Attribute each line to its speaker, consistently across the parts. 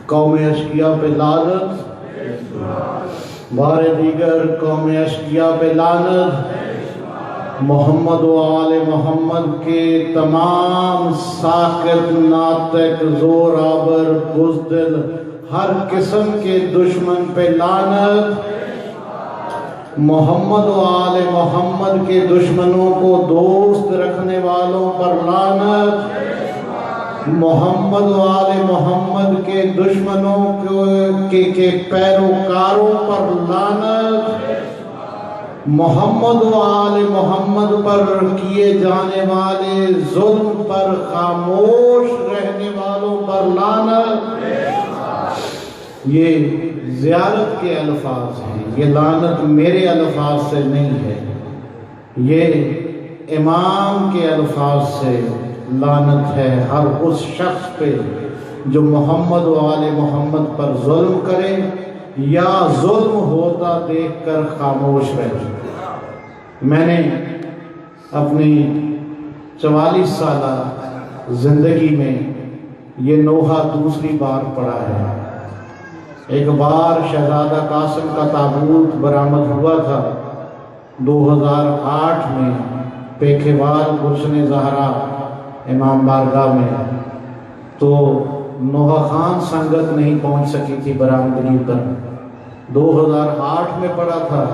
Speaker 1: قوم اشقیاء پہ لعنت، بار دیگر قوم اشقیاء پہ لعنت، محمد و آل محمد کے تمام ساکت ناطق زور آور بزدل ہر قسم کے دشمن پہ لعنت، محمد و آل محمد کے دشمنوں کو دوست رکھنے والوں پر لعنت، محمد و آل محمد کے دشمنوں کے پیروکاروں پر لعنت، محمد و آل محمد پر کیے جانے والے ظلم پر خاموش رہنے والوں پر لعنت۔ یہ زیارت کے الفاظ ہیں، یہ لعنت میرے الفاظ سے نہیں ہے، یہ امام کے الفاظ سے لعنت ہے ہر اس شخص پہ جو محمد و آل محمد پر ظلم کرے یا ظلم ہوتا دیکھ کر خاموش رہے۔ میں نے اپنی 44 سالہ زندگی میں یہ نوحہ دوسری بار پڑھا ہے۔ ایک بار شہزادہ قاسم کا تابوت برآمد ہوا تھا 2008 میں پیکھیوال گلشن زہرا امام بارگاہ میں، تو نوحہ خان سنگت نہیں پہنچ سکی تھی برآمدگی پر، 2008 میں پڑا تھا۔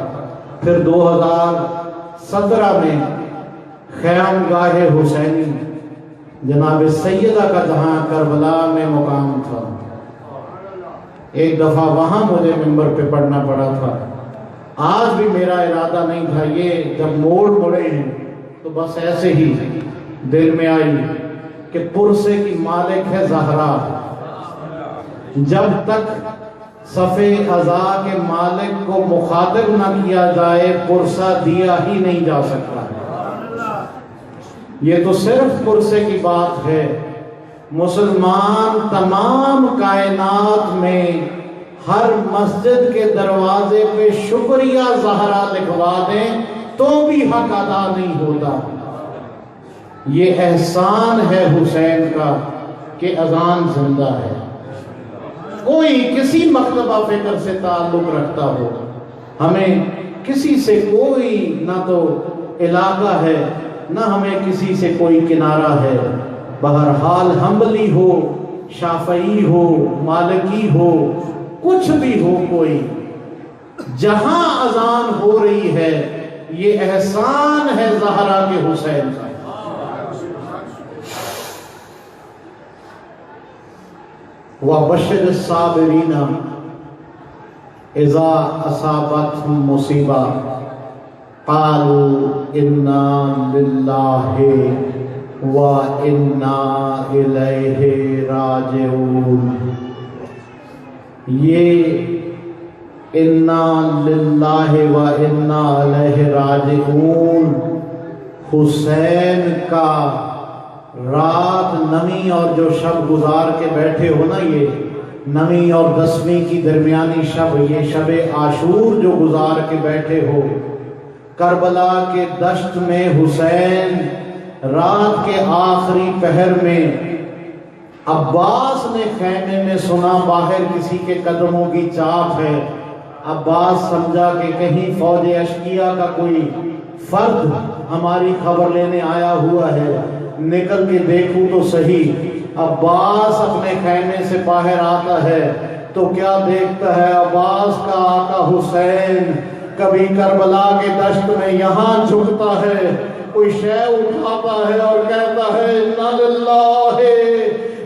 Speaker 1: پھر 2017 میں خیام گاہ حسینی جناب سیدہ کا جہاں کربلا میں مقام تھا، ایک دفعہ وہاں مجھے ممبر پہ پڑھنا پڑا تھا۔ آج بھی میرا ارادہ نہیں تھا، یہ جب موڑ مڑے ہیں تو بس ایسے ہی دل میں آئی کہ پرسے کی مالک ہے زہرا، جب تک صفِ عزا کے مالک کو مخاطب نہ کیا جائے پرسہ دیا ہی نہیں جا سکتا۔ یہ تو صرف پرسے کی بات ہے، مسلمان تمام کائنات میں ہر مسجد کے دروازے پہ شکریہ زہرا لکھوا دیں تو بھی حق ادا نہیں ہوتا۔ یہ احسان ہے حسین کا کہ اذان زندہ ہے۔ کوئی کسی مکتبہ فکر سے تعلق رکھتا ہو، ہمیں کسی سے کوئی نہ تو علاقہ ہے نہ ہمیں کسی سے کوئی کنارہ ہے، بہرحال حنبلی ہو، شافعی ہو، مالکی ہو، کچھ بھی ہو، کوئی جہاں اذان ہو رہی ہے یہ احسان ہے زہرا کے حسین کا۔ وَبَشِّرِ الصَّابِرِينَ إِذَا أَصَابَتْهُمْ مُصِیبَةٌ قَالُوا إِنَّا لِلَّهِ وَإِنَّا إِلَيْهِ راجعون۔ یہ اِنَّا لِلَّهِ وَإِنَّا إِلَيْهِ راجعون حسین کا رات نویں اور جو شب گزار کے بیٹھے ہو نا، یہ نویں اور 10ویں کی درمیانی شب، یہ شب عاشور جو گزار کے بیٹھے ہو، کربلا کے دشت میں حسین رات کے آخری پہر میں عباس نے خیمے میں سنا باہر کسی کے قدموں کی چاپ ہے۔ عباس سمجھا کہ کہیں فوج اشقیاء کا کوئی فرد ہماری خبر لینے آیا ہوا ہے، نکل کے دیکھوں تو صحیح۔ عباس اپنے خیمے سے باہر آتا ہے تو کیا دیکھتا ہے؟ عباس کا آقا حسین کبھی کربلا کے دشت میں یہاں جھکتا ہے، کوئی شے اٹھاتا ہے اور کہتا ہے اِنَّا لِلَّهِ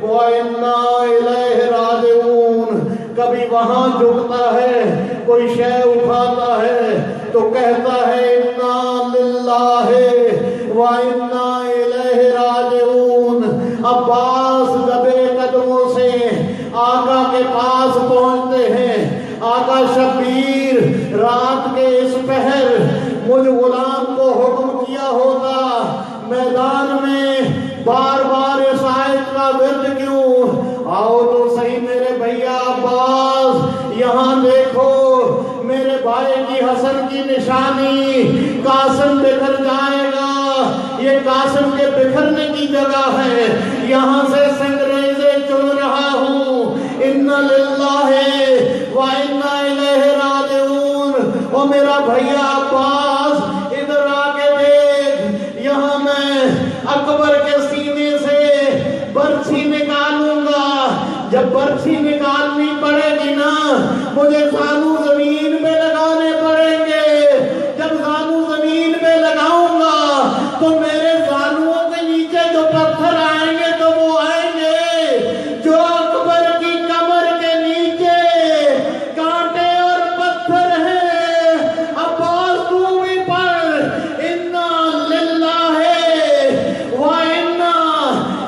Speaker 1: وَإِنَّا إِلَيْهِ راجعون۔ کبھی وہاں جھکتا ہے، کوئی شے اٹھاتا ہے تو کہتا ہے اِنَّا لِلَّهِ وَإِنَّا إِلَيْهِ راجعون۔ عباس دبے قدموں سے آقا کے پاس پہنچتے ہیں۔ آقا شبیر، رات کے اس پہر مجھ غلام کو حکم کیا ہوتا میدان میں بار بار اس آیت کا ورد کیوں؟ آؤ تو صحیح میرے بھیا عباس، یہاں دیکھو میرے بھائی کی حسن کی نشانی، قاسم بکھر جائے گا، یہ قاسم کے بکھرنے کی جگہ ہے، یہاں سے سنگریزے چن رہا ہوں۔ برچھی نکالوں گا، جب برچھی نکالنی پڑے گی نا مجھے زانو زمین پہ لگانے پڑیں گے، جب زانو زمین پہ لگاؤں گا تو میرے زانوؤں کے نیچے جو پتھر آئیں گے تو وہ آئیں گے جو اکبر کی کمر کے نیچے کانٹے اور پتھر ہیں۔ عباس تو بھی پڑھ انا للہ و انا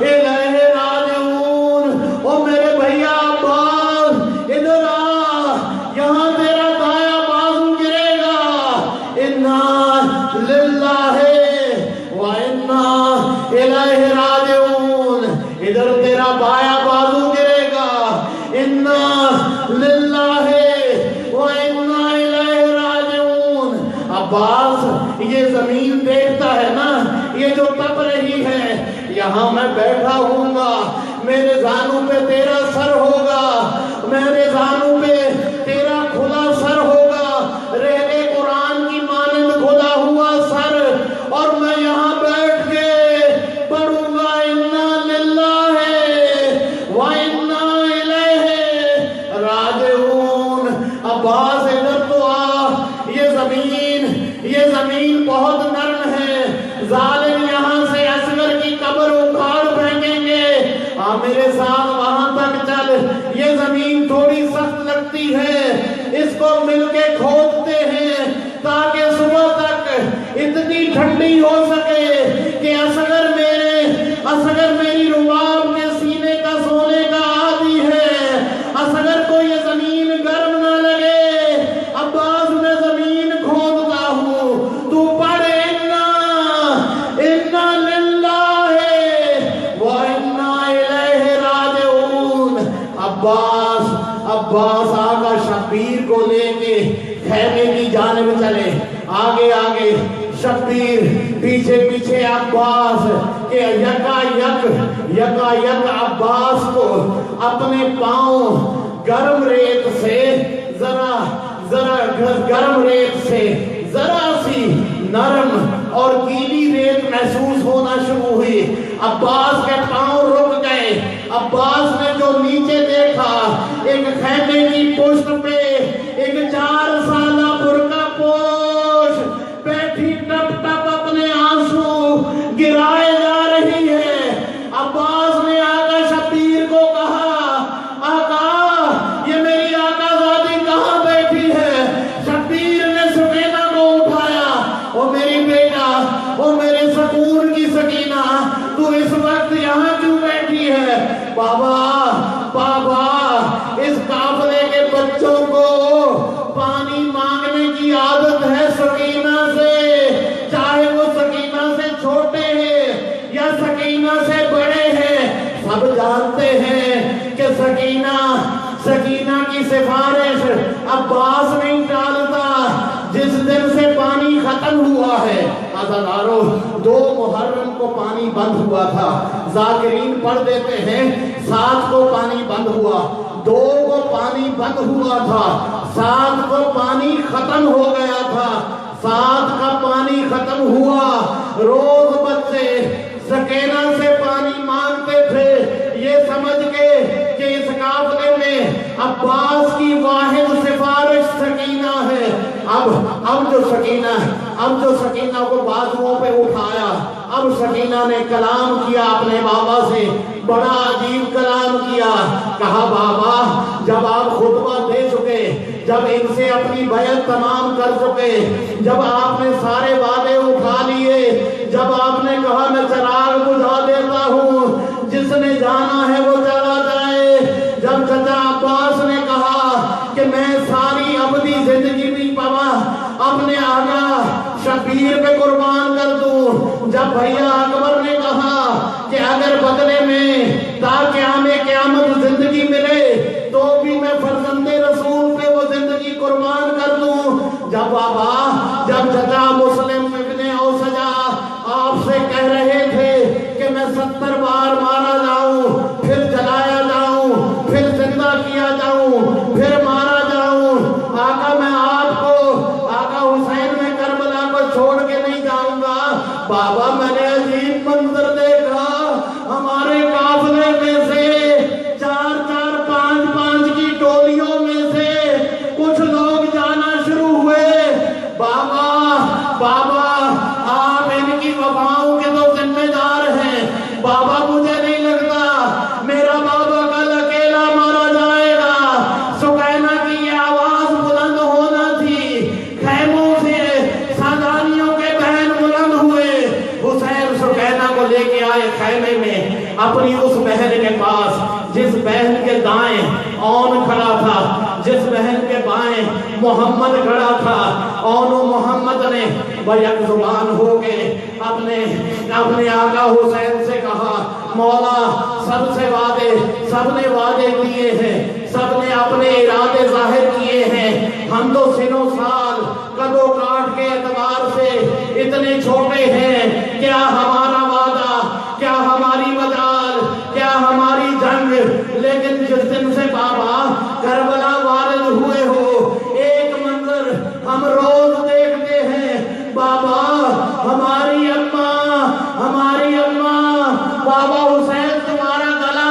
Speaker 1: الیہ راجعون۔ او میرے بھیا عباس ادھر آ، یہاں تیرا دایاں بازو گرے گا، انا للہ و انا الیہ راجعون۔ ادھر تیرا بایاں بازو گرے گا، انا للہ و انا الیہ راجعون۔ عباس یہ زمین دیکھتا ہے نا، یہ جو تپ رہی ہے، یہاں میں بیٹھا ہوں گا، میرے زانو پہ تیرا سر ہوگا، میرے زانو پہ تیرا کھلا سر ہوگا، رہے قرآن کی مانند کھلا ہوا سر، اور میں یہاں بیٹھ کے پڑھوں گا انا للہ و انا الیہ راجعون۔ عباس ادھر تو آ، یہ زمین بہت نرم ہے، ظالم یہاں سے اصغر کی قبر اکھاڑ پھینکیں گے، آ میرے ساتھ وہاں تک چل، یہ زمین تھوڑی سخت لگتی ہے، اس کو مل کے کھودتے ہیں تاکہ صبح تک اتنی ٹھنڈی ہو سکے کہ اصغر میری رباب کے سینے کا سونے کا عادی ہے، اصغر کو یہ زمین گرم نہ لگے۔ عباس میں زمین کھودتا ہوں، تو پڑھ انا للہ و انا الیہ راجعون۔ عباس آقا شبیر کو لے کے خیمے کی جانب چلے، آگے آگے شبیر، پیچھے پیچھے عباس کہ یکا یک عباس کو اپنے پاؤں گرم ریت سے ذرا سی نرم اور گیلی ریت محسوس ہونا شروع ہوئی۔ عباس کے پاؤں رک گئے۔ عباس نے جو نیچے دیکھا، ایک خیمے کی پشت پہ ایک 4 سالہ برقع پوش بیٹھی ٹپ ٹپ اپنے آنسو گرائے جا رہی ہے۔ عباس نے آقا شبیر کو کہا، آقا یہ میری آقا زادی کہاں بیٹھی ہے؟ شبیر نے سکینہ کو اٹھایا، او میری بیٹا، او میرے سکون کی سکینہ، تو اس وقت یہاں کیوں بیٹھی ہے؟ بابا اس قافلے کے بچوں کو پانی مانگنے کی عادت ہے سکینہ سے، چاہے وہ سکینہ سے چھوٹے ہیں یا سکینہ سے بڑے ہیں، سب جانتے ہیں کہ سکینہ کی سفارش عباس نہیں ٹالتا۔ جس دن سے پانی ختم ہوا ہے، عزادارو 2 محرم کو پانی بند ہوا تھا، ذاکرین پڑھ دیتے ہیں 7 کو پانی بند ہوا، 2 کو پانی بند ہوا تھا، 7 کو پانی ختم ہو گیا تھا، 7 کا پانی ختم ہوا، روز بچے سکینہ سے پانی مانگتے تھے، یہ سمجھ کے کہ اس قافلے میں عباس کی واحد سفارش سکینہ ہے۔ اب جو سکینہ کو بازوؤں پہ اٹھایا، اب سکینہ نے کلام کیا اپنے بابا سے، بڑا عجیب کلام کیا، کہا بابا جب آپ خطبہ دے چکے، جب ان سے اپنی بیعت تمام کر چکے، جب آپ نے سارے وعدے اٹھا لیے، جب آپ نے کہا میں چراغ بجھا دیتا ہوں، جس نے جانا ہے وہ چلا جائے، جب چچا عباس نے کہا کہ میں ساری ابدی زندگی بھی اپنے آقا شبیر پہ قربان کر دوں، جب بھیا اکبر نے کہا کہ اگر بدلے میں تا قیامت زندگی ملے تو بھی میں فرزند رسول پہ وہ زندگی قربان کر دوں، جب چچا مسلم ابن اوسجا آپ سے کہہ رہے تھے کہ میں 70 بار مارا جاؤں، پھر جلایا جاؤں، پھر زندہ کیا جاؤں، پھر مارا جاؤں، آقا میں آپ کو، آقا حسین میں کربلا کو چھوڑ کے نہیں جاؤں گا، بابا میں نے عجیب بہن کے دائیں اون کھڑا تھا، جس بہن کے بائیں محمد کھڑا تھا، اون و محمد نے بیک زبان ہو کے اپنے آقا حسین سے کہا مولا سب سے وعدے، سب نے وعدے کیے ہیں، سب نے اپنے ارادے ظاہر کیے ہیں، ہم تو سنوں سال قدو کاٹ کے اعتبار سے اتنے چھوٹے ہیں، کیا ہمارا وعدہ، کیا ہماری مجال، کیا ہماری جنگ، لیکن جس دن سے بابا کربلا وارد ہوئے ہو ایک منظر ہم روز دیکھتے ہیں، بابا ہماری اماں بابا حسین تمہارا گلا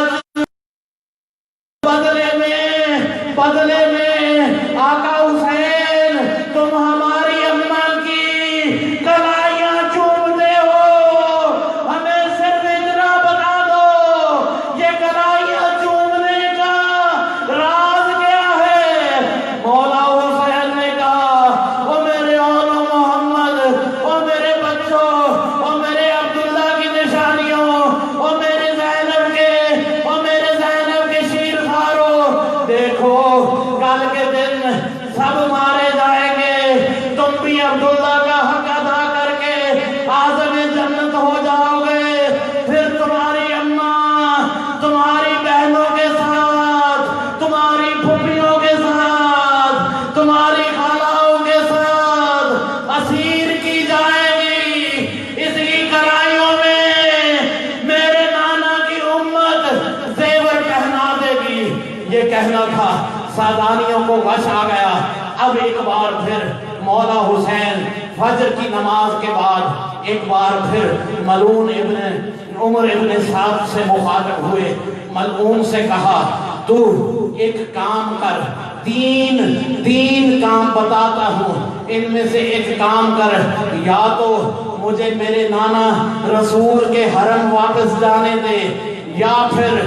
Speaker 1: بدلے میں آقا حسین تم ہماری اماں کی کلائیاں چومتے ہو، ہمیں صرف اتنا بتا دو یہ کلائیاں چومنے کا راز کیا ہے؟ مولا حسین نے کہا او میرے اول محمد، او میرے بچوں، او میرے عبداللہ کی نشانیوں، او میرے زینب کے شیر خارو، دیکھو کل کے دن سب مارے جائیں گے، تم بھی عبداللہ کا حق ادا کر کے آزم جنت ہو جاؤ گے، پھر تمہاری اماں تمہاری بہنوں کے ساتھ، تمہاری پھوپھیوں کے ساتھ، تمہاری خالاؤں کے ساتھ اسیر کی جائے گی، اس کی کلائیوں میں میرے نانا کی امت زیور پہنا دے گی۔ یہ کہنا تھا، سادانیوں کو وش آ گیا۔ اب ایک بار پھر مولا حسین فجر کی نماز کے بعد ایک بار پھر ملعون عمر ابن سعد سے مخاطب ہوئے، ملعون سے کہا تو ایک کام کر، تین کام بتاتا ہوں، ان میں سے ایک کام کر، یا تو مجھے میرے نانا رسول کے حرم واپس جانے دے، یا پھر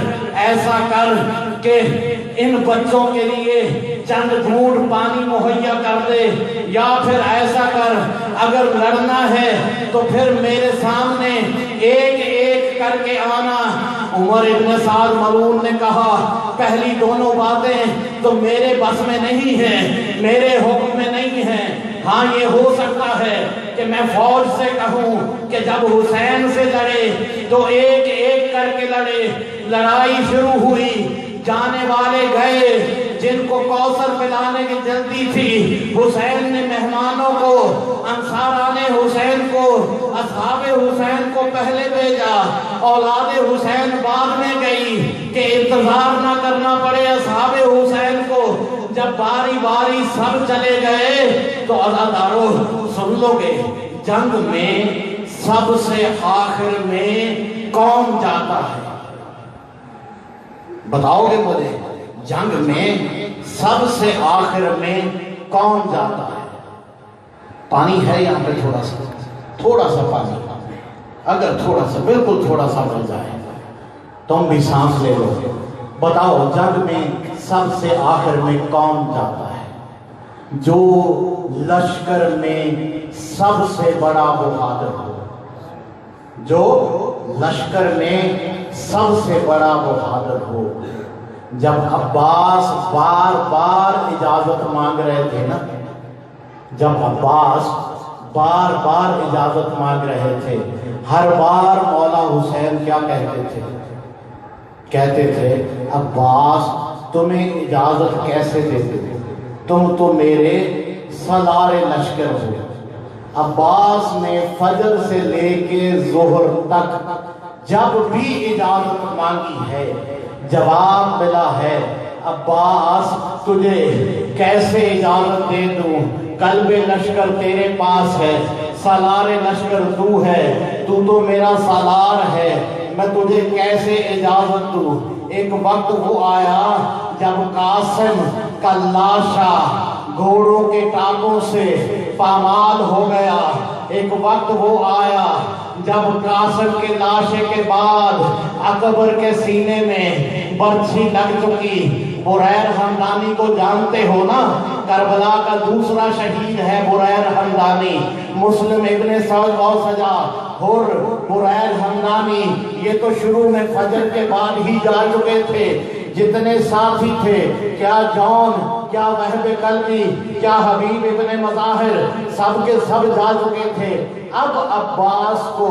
Speaker 1: ایسا کر کہ ان بچوں کے لیے چند گھونٹ پانی مہیا کر دے، یا پھر ایسا کر اگر لڑنا ہے تو پھر میرے سامنے ایک ایک کر کے آنا۔ عمر ابن سعد ملعون نے کہا پہلی دونوں باتیں تو میرے بس میں نہیں ہیں، میرے حکم میں نہیں ہیں، ہاں یہ ہو سکتا ہے کہ میں فوج سے کہوں کہ جب حسین سے لڑے تو ایک ایک کر کے لڑے۔ لڑائی شروع ہوئی، جانے والے گئے، جن کو کوثر پلانے کی جلدی تھی، حسین نے مہمانوں کو، انصاران حسین کو، اصحاب حسین کو پہلے بھیجا، اولاد حسین بعد میں گئی کہ انتظار نہ کرنا پڑے اصحاب حسین کو۔ جب باری باری سب چلے گئے تو عزادارو سن لو گے، جنگ میں سب سے آخر میں کون جاتا ہے؟ بتاؤ گے مجھے، جنگ میں سب سے آخر میں کون جاتا ہے؟ پانی ہے یہاں پہ تھوڑا سا پانی، اگر تھوڑا سا، بالکل تھوڑا سا مل جائے تم بھی سانس لے لو۔ بتاؤ جنگ میں سب سے آخر میں کون جاتا ہے؟ جو لشکر میں سب سے بڑا بہادر ہو، جو لشکر میں سب سے بڑا بہادر ہو۔ جب عباس بار بار اجازت مانگ رہے تھے نا، جب عباس بار بار اجازت مانگ رہے تھے، ہر بار مولا حسین کیا کہتے تھے؟ کہتے تھے عباس تمہیں اجازت کیسے دیتے تھے، تم تو میرے سالار لشکر ہو۔ عباس نے فجر سے لے کے ظہر تک جب بھی اجازت مانگی ہے، جواب ملا ہے عباس تجھے کیسے اجازت دے دوں، قلب لشکر تیرے پاس ہے، سالار لشکر تو ہے، تو میرا سالار ہے، میں تجھے کیسے اجازت دوں۔ ایک وقت وہ آیا جب قاسم کا لاشا گھوڑوں کے ٹانگوں سے پامال ہو گیا، ایک وقت وہ آیا جب قاسم کے لاشے کے بعد اکبر کے سینے میں برچھی لگ چکی۔ بریر حمدانی کو جانتے ہو نا، کربلا کا دوسرا شہید ہے بریر حمدانی، مسلم ابن سعد و سجا اور بریر حمدانی، یہ تو شروع میں فجر کے بعد ہی جا چکے تھے۔ جتنے ساتھی تھے، کیا جون، کیا وہب قلبی، کیا حبیب ابن مظاہر، سب کے سب جا چکے تھے۔ اب عباس کو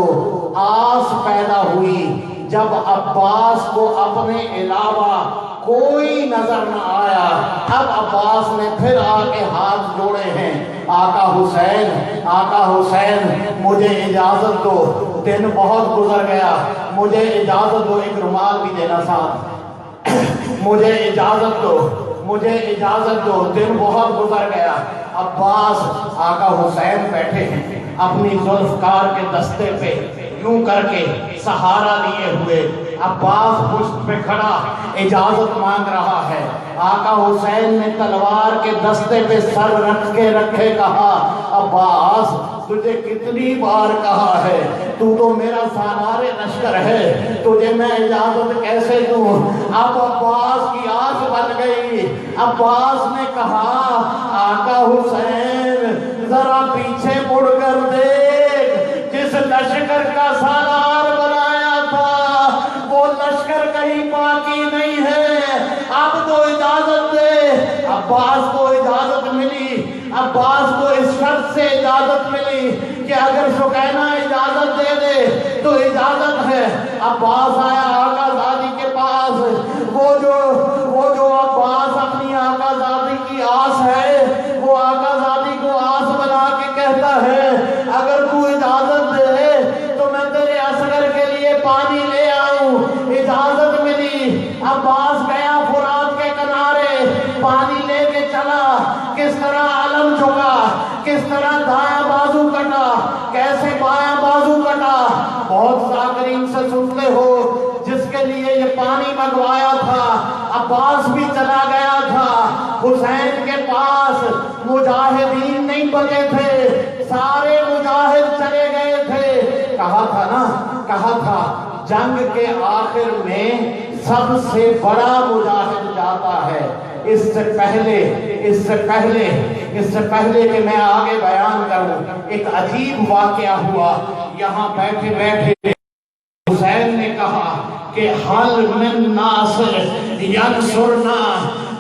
Speaker 1: آس پیدا ہوئی، جب عباس کو اپنے علاوہ کوئی نظر نہ آیا، اب عباس نے پھر آ کے ہاتھ جوڑے ہیں، آقا حسین، آقا حسین مجھے اجازت دو، دن بہت گزر گیا، مجھے اجازت دو، ایک رومال بھی دینا ساتھ، مجھے اجازت دو، مجھے اجازت دو، دن بہت گزر گیا۔ عباس آقا حسین بیٹھے ہیں اپنی ذوالفقار کے دستے پہ یوں کر کے سہارا لیے ہوئے، عباس پشت پہ کھڑا اجازت مانگ رہا ہے۔ آقا حسین نے تلوار کے دستے پہ سر رکھ کے رکھے کہا، عباس تجھے کتنی بار کہا ہے، تو تو میرا سالار لشکر ہے، تجھے میں اجازت کیسے دوں؟ اب عباس کی آس بن گئی۔ عباس نے کہا، آقا حسین ذرا پیچھے مڑ کر دیکھ، جس لشکر کا سالار بنایا تھا وہ لشکر کہیں باقی نہیں ہے، اب تو اجازت دے۔ عباس کو اجازت ملی، عباس کو اس شرط سے اجازت ملی کہ اگر شکینہ اجازت دے دے تو اجازت ہے۔ عباس آیا آقا زادی کے پاس، وہ جو عباس اپنی آقا زادی کی آس ہے، وہ آقا زادی کو آس بنا کے کہتا ہے، اگر تو اجازت دے تو میں تیرے اصغر کے لیے پانی لے آؤں۔ اجازت ملی، عباس گیا فرات کے کنارے، پانی لے کے چلا، کس طرح علم جھکا، کس طرح دایاں بازو کٹا، کیسے بایاں بازو کٹا۔ بہت ذاکرین سے سنتے ہو، جس کے لیے یہ پانی منگوایا تھا عباس بھی چلا گیا تھا۔ حسین کے پاس مجاہدین نہیں بچے تھے، سارے مجاہد چلے گئے تھے۔ کہا تھا نا، کہا تھا جنگ کے آخر میں سب سے بڑا مجاہد جاتا ہے۔ اس سے پہلے کہ میں آگے بیان کروں، ایک عجیب واقعہ ہوا۔ یہاں بیٹھے بیٹھے حسین نے کہا کہ حل من ناصر ینصرنا،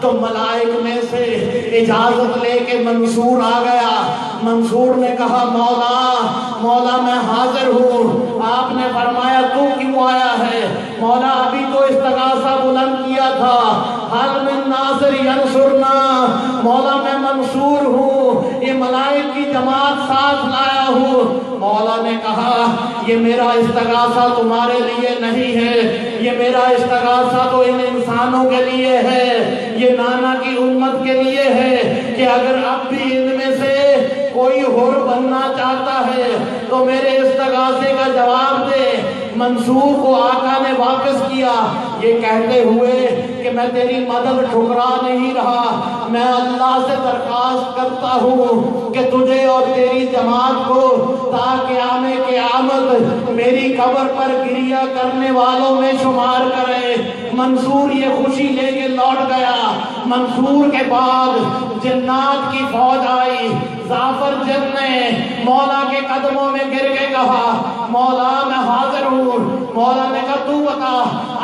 Speaker 1: تو ملائک میں سے اجازت لے کے منصور آ گیا۔ منصور نے کہا، مولا میں حاضر ہوں۔ آپ نے فرمایا تو کیوں آیا ہے؟ مولا ابھی تو استغاثہ بلند کیا تھا، حل من ناصر ینصرنا، مولا میں منصور ہوں، یہ ملائک کی جماعت ساتھ لایا ہوں۔ مولا نے کہا، یہ میرا استغاثہ تمہارے لیے نہیں ہے، یہ میرا استغاثہ تو ان انسانوں کے لیے ہے، یہ نانا کی امت کے لیے ہے کہ اگر اب بھی ان میں سے کوئی حر بننا چاہتا ہے تو میرے استغاثے کا جواب دے۔ منصور کو آقا نے واپس کیا یہ کہتے ہوئے کہ میں تیری مدد ٹھکرا نہیں رہا، میں اللہ سے درخواست کرتا ہوں کہ تجھے اور تیری جماعت کو تا قیام قیامت میری قبر پر گریہ کرنے والوں میں شمار کرے۔ منصور یہ خوشی لے کے لوٹ گیا۔ منصور کے بعد جنات کی فوج آئی۔ ظافر جن نے مولا کے قدموں میں گر کے کہا، مولا میں حاضر ہوں۔ مولا نے کہا، تو بتا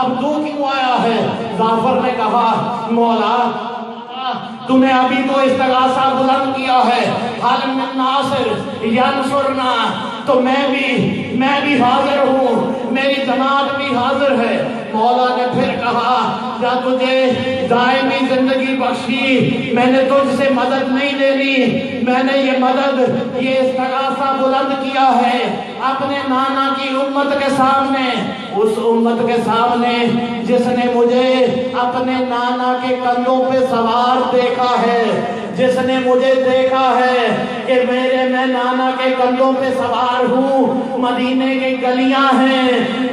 Speaker 1: اب تو کیوں آیا ہے؟ ظافر نے کہا، مولا تم نے ابھی تو استغاثہ بلند کیا ہے، حل من ناصر ینصرنا، تو میں بھی حاضر ہوں، میری جماعت بھی حاضر ہے۔ مولا نے پھر کہا، جا تجھے دائمی زندگی بخشی، میں نے تجھ سے مدد نہیں لینی، میں نے یہ مدد، یہ استغاثہ بلند کیا ہے اپنے نانا کی امت کے سامنے، اس امت کے سامنے جس نے مجھے اپنے نانا کے کندھوں پہ سوار دیکھا ہے، جس نے مجھے دیکھا ہے کہ میں نانا کے کندھوں پہ سوار ہوں، مدینے کی گلیاں ہیں،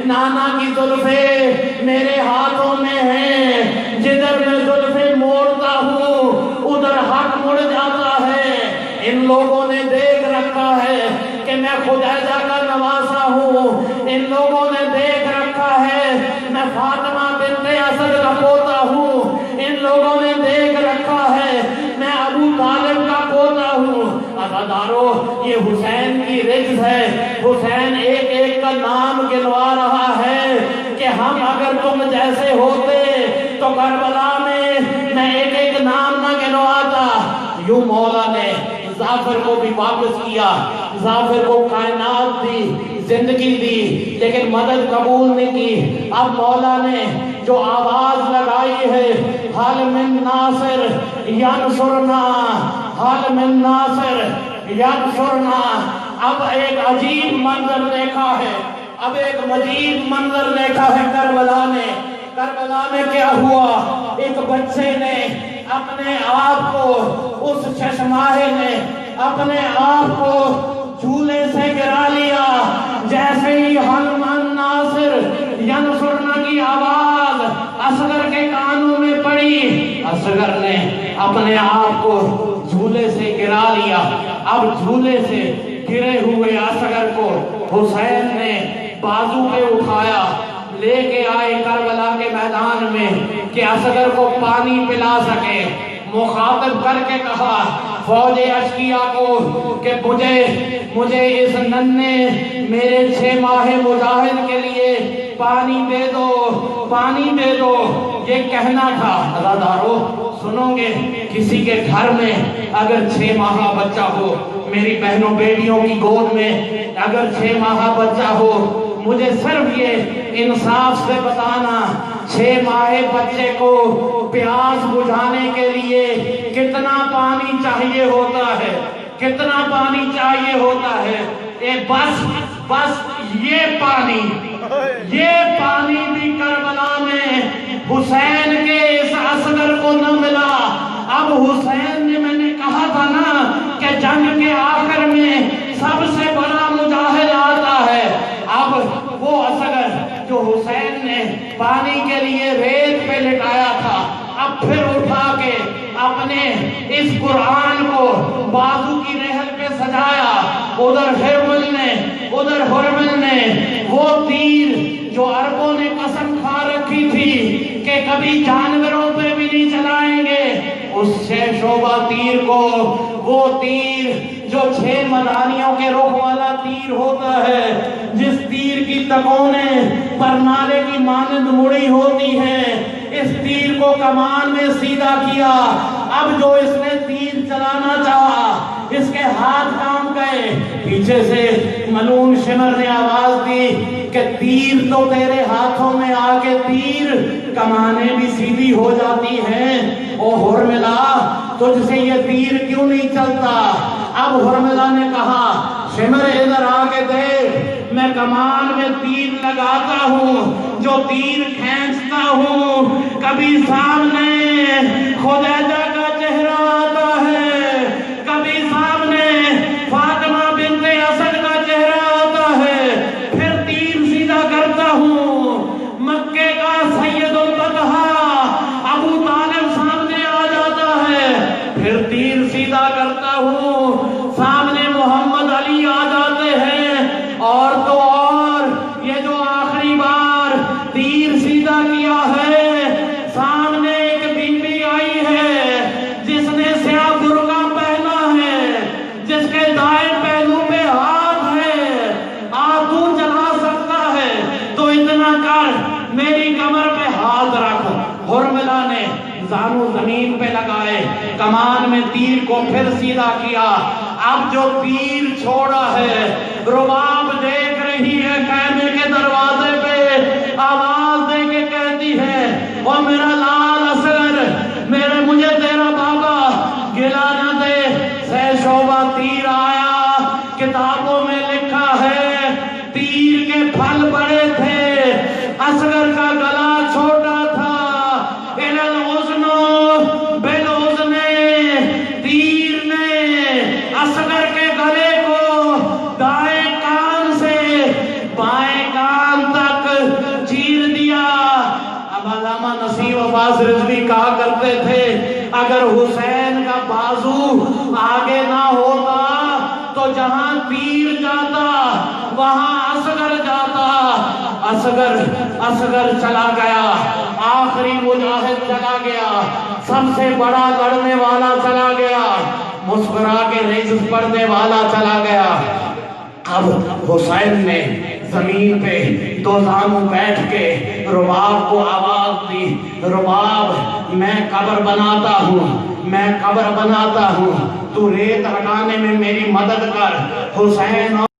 Speaker 1: نانا کی زلفیں میرے ہاتھوں میں ہیں، جدھر میں زلفیں موڑتا ہوں ادھر حق مڑ جاتا ہے۔ ان لوگوں نے دیکھ رکھا ہے کہ میں خدیجہ کا نواسا ہوں، ان لوگوں نے دیکھ رکھا ہے میں فاطمہ بنت اسد کا پوتا ہوں، ان لوگوں نے دیکھ رکھا ہے میں ابو طالب کا پوتا ہوں۔ عزادارو، یہ حسین کی رجز ہے، حسین ایک ایک کا نام گنوا رہا ہے کہ ہم اگر تم جیسے ہوتے تو کربلا ظافر کو بھی واپس کیا، ظافر کو کائنات دی، زندگی دی، لیکن مدد قبول نہیں کی۔ اب مولا نے جو آواز لگائی ہے، حل من ناصر ینصرنا، حل من ناصر ینصرنا، اب ایک عجیب منظر دیکھا ہے، اب ایک مجید منظر دیکھا ہے کربلا میں۔ کربلا میں کیا ہوا؟ ایک بچے نے اپنے آپ کو، اس چشماہے نے اپنے آپ کو جھولے سے گرا لیا۔ جیسے ہی حل من ناصر ینصرنا کی آواز اصغر کے کانوں میں پڑی، اصغر نے اپنے آپ کو جھولے سے گرا لیا۔ اب جھولے سے گرے ہوئے اصغر کو حسین نے بازو پہ اٹھایا، لے کے آئے کربلا کے میدان میں کہ اصغر کو پانی پلا سکے۔ مخاطب کر کے کہا فوج اشقیا کو کہ مجھے اس ننھے میرے 6 ماہ مجاہد کے لیے پانی دے دو، پانی دے دو۔ یہ کہنا تھا، عزادارو سنو گے، کسی کے گھر میں اگر 6 ماہ بچہ ہو، میری بہنوں بیٹیوں کی گود میں اگر 6 ماہ بچہ ہو، مجھے صرف یہ انصاف سے بتانا 6 ماہ بچے کو پیاس بجھانے کے لیے کتنا پانی چاہیے ہوتا ہے، کتنا پانی چاہیے ہوتا ہے۔ بس یہ پانی بھی کربلا میں حسین کے اس اصغر کو نہ ملا۔ اب حسین نے، میں نے کہا تھا نا کہ جنگ کے آخر میں سب سے بڑا مجاہد آتا ہے۔ اب وہ اصغر جو حسین نے پانی کے لیے ریت پہ لٹایا تھا، اب پھر اٹھا کے اپنے اس قرآن کو بازو کی رحل پہ سجایا۔ ادھر ہرمل نے وہ تیر جو عربوں نے قسم کھا رکھی تھی کہ کبھی جانوروں پہ بھی نہیں چلائیں گے، اس 6 شعبہ تیر کو، وہ تیر جو 6 مداریوں کے رخ والا تیر ہوتا ہے، جس تیر کی تکونے پرنالے کی مانند مڑی ہوتی ہے، اس تیر کو کمان میں سیدھا کیا۔ اب جو اس نے تیر چلانا چاہا، اس کے ہاتھ کام گئے۔ پیچھے سے ملون شمر نے آواز دی کہ تیر تو تیرے ہاتھوں میں آ کے تیر کمانیں بھی سیدھی ہو جاتی ہیں، او ہرملا تجھ سے یہ تیر کیوں نہیں چلتا؟ اب ہرملا نے کہا شمر ادھر آ کے دیکھ، میں کمان میں تیر لگاتا ہوں، جو تیر کھینچتا ہوں، کبھی سامنے خدیجہ کا چہرہ آتا ہے، کبھی سامنے فاطمہ بنت اسد کا چہرہ آتا ہے، پھر تیر سیدھا کرتا ہوں، مکے کا سید البطحہ ابو طالب سامنے آ جاتا ہے، پھر تیر سیدھا کرتا ہوں، سامنے محمد علی آ جاتے ہیں، اور تو اور یہ جو آخری بار تیر سیدھا کیا ہے، سامنے ایک بی بی آئی ہے جس نے سیاہ برقع پہنا ہے، جس کے دائیں پہلو پہ ہاتھ ہے، تو چلا سکتا ہے تو اتنا کر، میری کمر پہ ہاتھ رکھ۔ ہرملا نے زانو زمین پہ لگائے، کمان میں تیر کو پھر سیدھا کیا۔ اب جو تیر چھوڑا ہے، رباب دیکھ رہی ہے خیمے کے دروازے پہ، آواز دے کے کہتی ہے او میرا لال اصغر، مجھے تیرا بابا گلا نہ دے۔ 6 شعبہ تیر آیا، کتابوں میں لکھا ہے تیر کے پھل بڑے تھے، اصغر کا گلا چھوٹا تھا۔ تیر نے اصغر کے گلے کو دائیں کان سے بائیں کان تک چیر دیا۔ اب علامہ نصیب عباس رضوی کہا کرتے تھے اگر حسین کا بازو آگے نہ ہوتا تو جہاں تیر جاتا وہاں اصغر جاتا۔ اصغر چلا گیا، آخری مجاہد چلا گیا، سب سے بڑا لڑنے والا چلا گیا، مسکرا کے رزق پڑھنے والا چلا گیا۔
Speaker 2: اب حسین نے زمین پہ دو زانوں بیٹھ کے رباب کو آواز دی، رباب میں قبر بناتا ہوں، میں قبر بناتا ہوں، تو ریت ہٹانے میں میری مدد کر۔ حسین